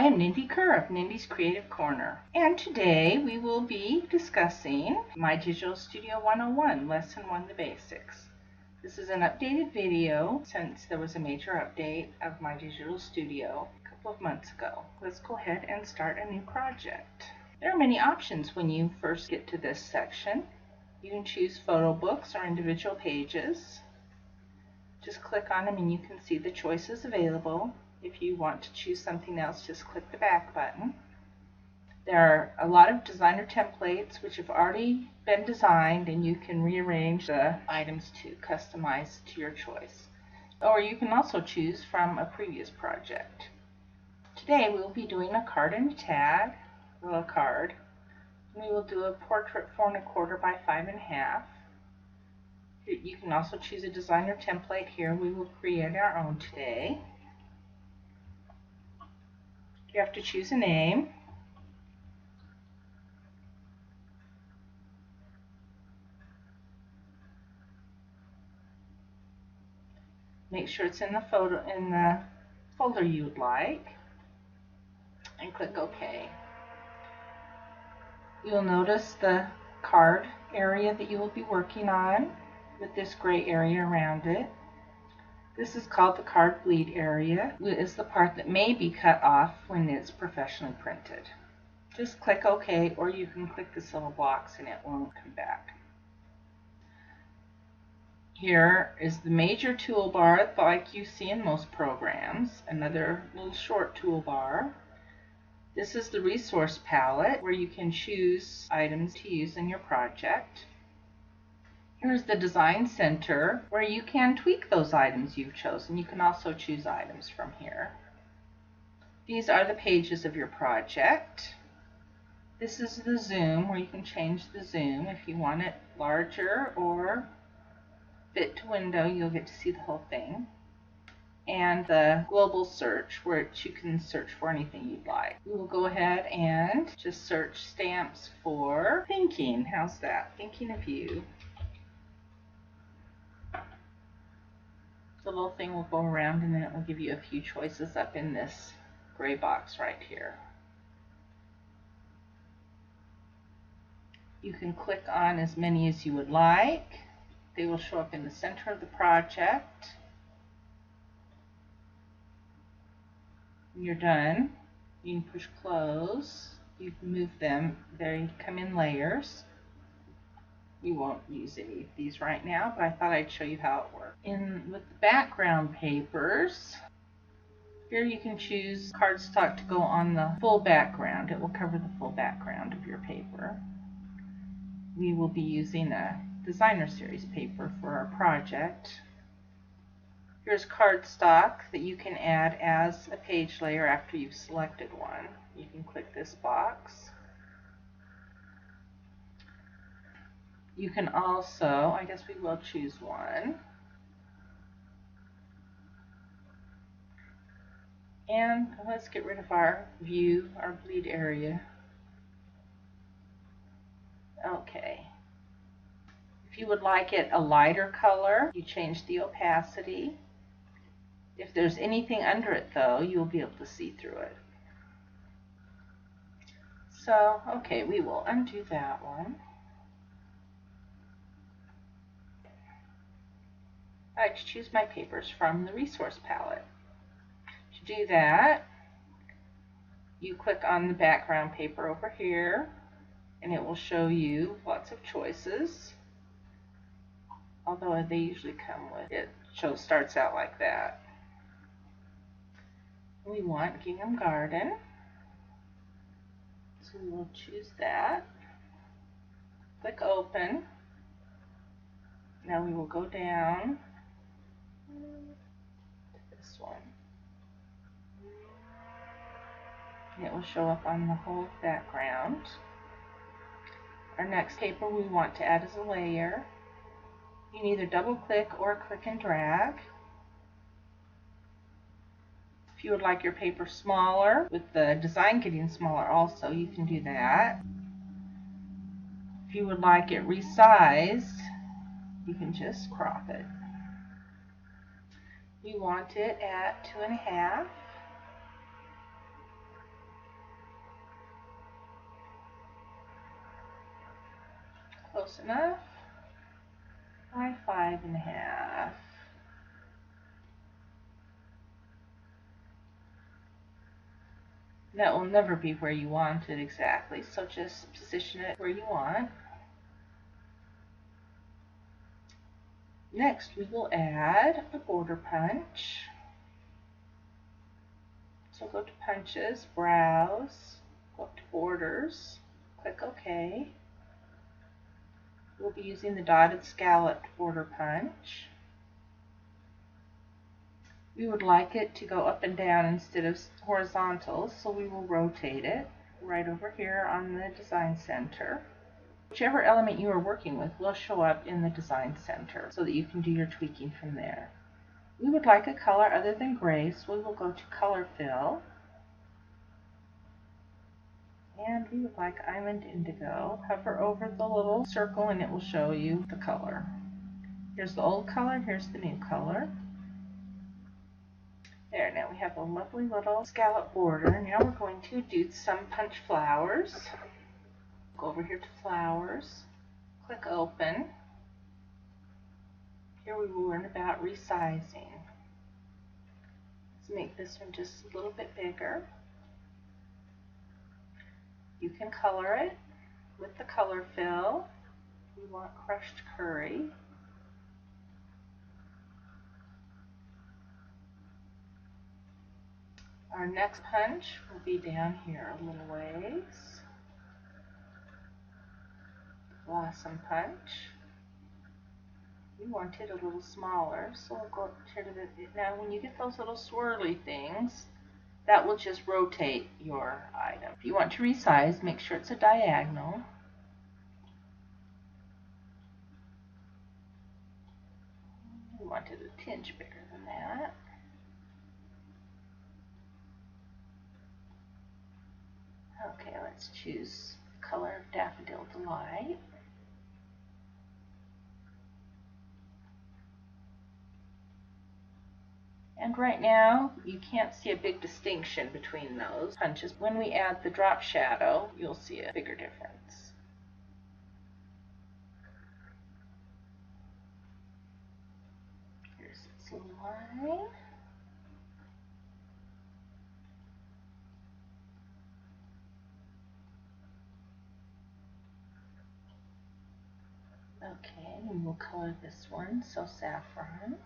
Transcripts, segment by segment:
I am Nindy Kerr of Nindy's Creative Corner, and today we will be discussing My Digital Studio 101, Lesson 1, The Basics. This is an updated video since there was a major update of My Digital Studio a couple of months ago. Let's go ahead and start a new project. There are many options when you first get to this section. You can choose photo books or individual pages. Just click on them and you can see the choices available. If you want to choose something else, just click the back button. There are a lot of designer templates which have already been designed, and you can rearrange the items to customize to your choice. Or you can also choose from a previous project. Today we will be doing a card and a tag, a little card. We will do a portrait 4 1/4 by 5 1/2. You can also choose a designer template here. We will create our own today. You have to choose a name. Make sure it's in the folder you would like, and click OK. You'll notice the card area that you will be working on with this gray area around it. This is called the card bleed area. It is the part that may be cut off when it's professionally printed. Just click OK, or you can click this little box and it won't come back. Here is the major toolbar like you see in most programs, another little short toolbar. This is the resource palette where you can choose items to use in your project. Here's the Design Center where you can tweak those items you've chosen. You can also choose items from here. These are the pages of your project. This is the zoom where you can change the zoom if you want it larger or fit to window. You'll get to see the whole thing. And the global search where you can search for anything you'd like. We will go ahead and just search stamps for thinking. How's that? Thinking of you. The little thing will go around and then it will give you a few choices up in this gray box right here. You can click on as many as you would like. They will show up in the center of the project. When you're done, you can push close. You can move them. They come in layers. We won't use any of these right now, but I thought I'd show you how it works. With the background papers, here you can choose cardstock to go on the full background. It will cover the full background of your paper. We will be using a designer series paper for our project. Here's cardstock that you can add as a page layer after you've selected one. You can click this box. You can also, I guess we will choose one. And let's get rid of our view, our bleed area. Okay. If you would like it a lighter color, you change the opacity. If there's anything under it though, you'll be able to see through it. So, okay, we will undo that one. I like to choose my papers from the resource palette. To do that, you click on the background paper over here, and it will show you lots of choices. Although they usually come with it. Starts out like that. We want Gingham Garden, so we will choose that. Click Open. Now we will go down to this one. And it will show up on the whole background. Our next paper we want to add as a layer. You can either double click or click and drag. If you would like your paper smaller, with the design getting smaller also, you can do that. If you would like it resized, you can just crop it. We want it at 2 1/2. Close enough. By 5.5. That will never be where you want it exactly, so just position it where you want. Next, we will add a border punch. So go to Punches, Browse, go up to Borders, click OK. We'll be using the dotted scalloped border punch. We would like it to go up and down instead of horizontal, so we will rotate it right over here on the Design Center. Whichever element you are working with will show up in the Design Center so that you can do your tweaking from there. We would like a color other than gray, so we will go to Color Fill. And we would like Island Indigo. Hover over the little circle and it will show you the color. Here's the old color, here's the new color. There, now we have a lovely little scallop border. Now we're going to do some punch flowers. Go over here to Flowers, click Open. Here we will learn about resizing. Let's make this one just a little bit bigger. You can color it with the color fill. We want crushed curry. Our next punch will be down here a little ways. Blossom punch. We want it a little smaller, so we'll go up to the, now when you get those little swirly things, that will just rotate your item. If you want to resize, make sure it's a diagonal. We want it a tinge bigger than that. Okay, let's choose the color of Daffodil Delight. And right now, you can't see a big distinction between those punches. When we add the drop shadow, you'll see a bigger difference. Here's its line. Okay, and we'll color this one, so saffron.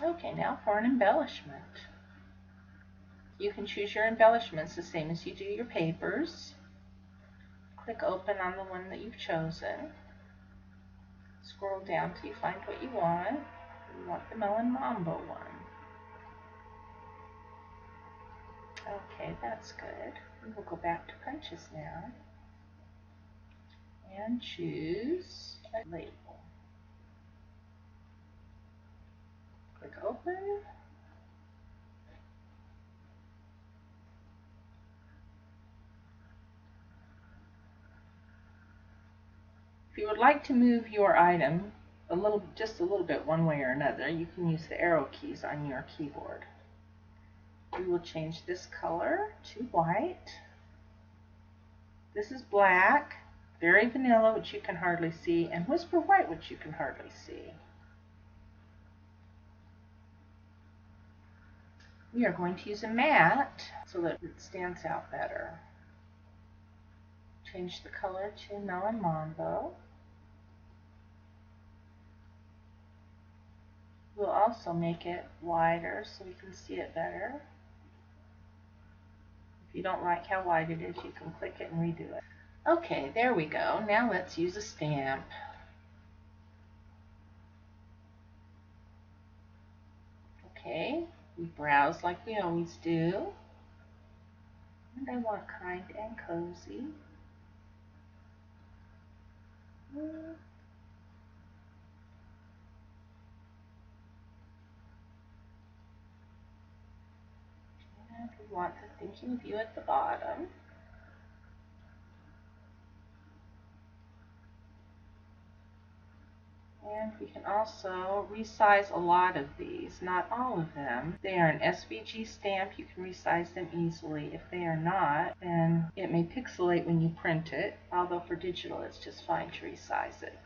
Okay, now for an embellishment. You can choose your embellishments the same as you do your papers. Click Open on the one that you've chosen. Scroll down till you find what you want. You want the Melon Mambo one. Okay, that's good. We will go back to Punches now and choose a label. Click Open. If you would like to move your item just a little bit one way or another, you can use the arrow keys on your keyboard. We will change this color to white. This is black, very vanilla, which you can hardly see, and Whisper White, which you can hardly see. We are going to use a matte so that it stands out better. Change the color to Melon Mambo. We'll also make it wider so we can see it better. If you don't like how wide it is, you can click it and redo it. Okay, there we go. Now let's use a stamp. Okay, we browse like we always do. And I want Kind and Cozy. And we want the thinking of you at the bottom. And we can also resize a lot of these, not all of them. If they are an SVG stamp, you can resize them easily. If they are not, then it may pixelate when you print it, although for digital it's just fine to resize it.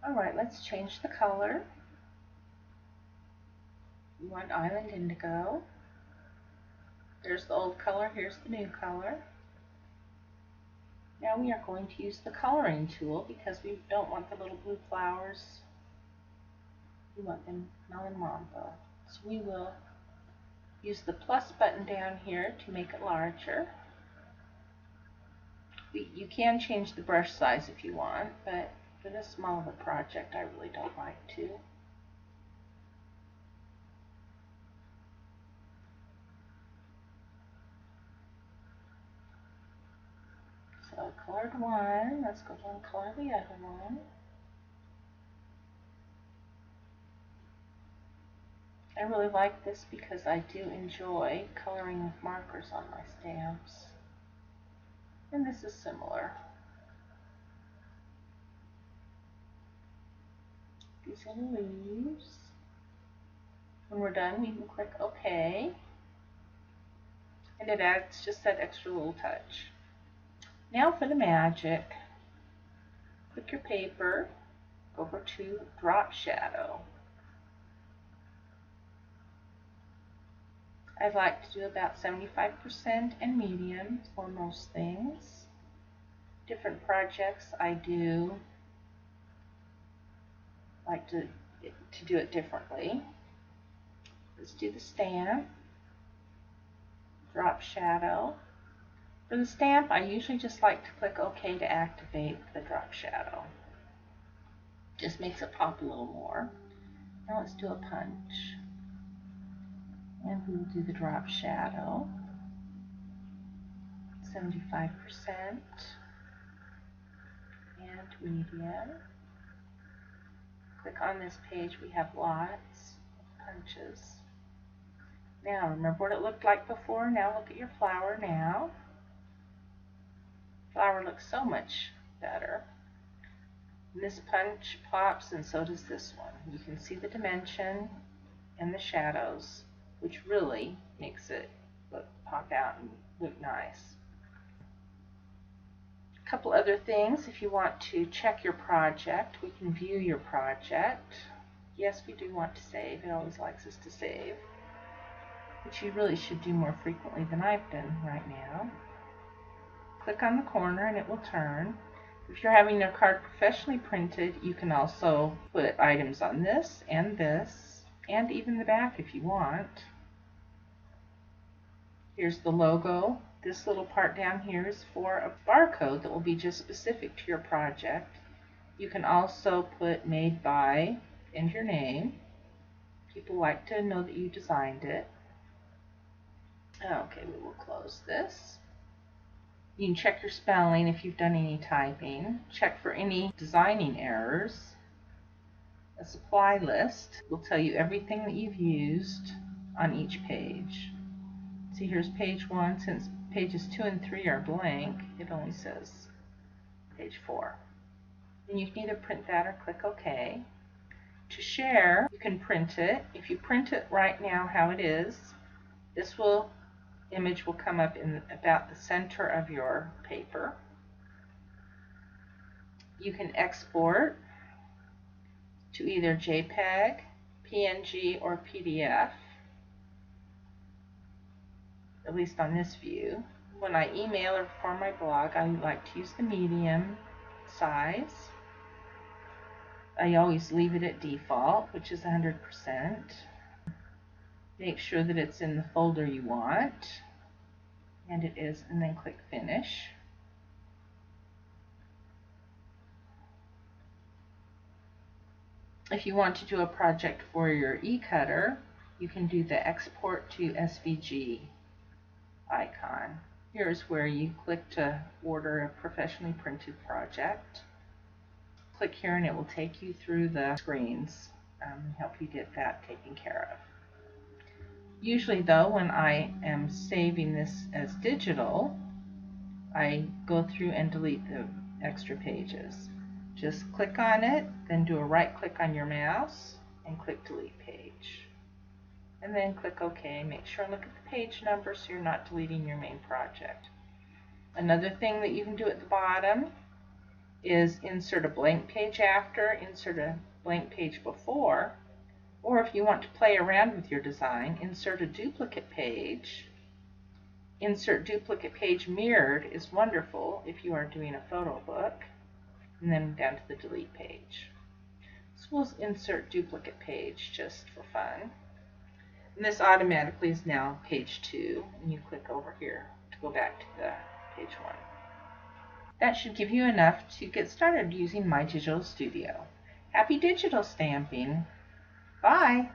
Alright, let's change the color. We want Island Indigo. There's the old color, here's the new color. Now we are going to use the coloring tool because we don't want the little blue flowers. We want them melon mambo. So we will use the plus button down here to make it larger. You can change the brush size if you want, but for this small of a project I really don't like to. So I colored one, let's go down and color the other one. I really like this because I do enjoy coloring with markers on my stamps. And this is similar. These are the leaves. When we're done, we can click OK. And it adds just that extra little touch. Now for the magic. Click your paper, go over to Drop Shadow. I like to do about 75% and medium for most things. Different projects I do like to do it differently. Let's do the stamp. Drop Shadow. For the stamp, I usually just like to click OK to activate the drop shadow. Just makes it pop a little more. Now let's do a punch. And we will do the drop shadow. 75% and medium. Click on this page, we have lots of punches. Now remember what it looked like before, now look at your flower now. Flower looks so much better. This punch pops and so does this one. You can see the dimension and the shadows, which really makes it pop out and look nice. A couple other things, if you want to check your project, we can view your project. Yes, we do want to save. It always likes us to save, which you really should do more frequently than I've done right now. Click on the corner and it will turn. If you're having your card professionally printed, you can also put items on this, and even the back if you want. Here's the logo. This little part down here is for a barcode that will be just specific to your project. You can also put made by and your name. People like to know that you designed it. Okay, we will close this. You can check your spelling if you've done any typing. Check for any designing errors. A supply list will tell you everything that you've used on each page. See, here's page 1. Since pages 2 and 3 are blank, it only says page 4. And you can either print that or click OK. To share, you can print it. If you print it right now how it is, this image will come up in about the center of your paper. You can export to either JPEG, PNG, or PDF, at least on this view. When I email or for my blog, I like to use the medium size. I always leave it at default, which is 100%. Make sure that it's in the folder you want, and it is, and then click Finish. If you want to do a project for your e-cutter, you can do the Export to SVG icon. Here's where you click to order a professionally printed project. Click here and it will take you through the screens and help you get that taken care of. Usually though, when I am saving this as digital, I go through and delete the extra pages. Just click on it, then do a right click on your mouse and click delete page. And then click OK. Make sure and look at the page number so you're not deleting your main project. Another thing that you can do at the bottom is insert a blank page after, insert a blank page before, or if you want to play around with your design, insert a duplicate page. Insert duplicate page mirrored is wonderful if you are doing a photo book, and then down to the delete page. So we'll insert duplicate page just for fun. And this automatically is now page 2, and you click over here to go back to the page 1. That should give you enough to get started using My Digital Studio. Happy digital stamping! Bye!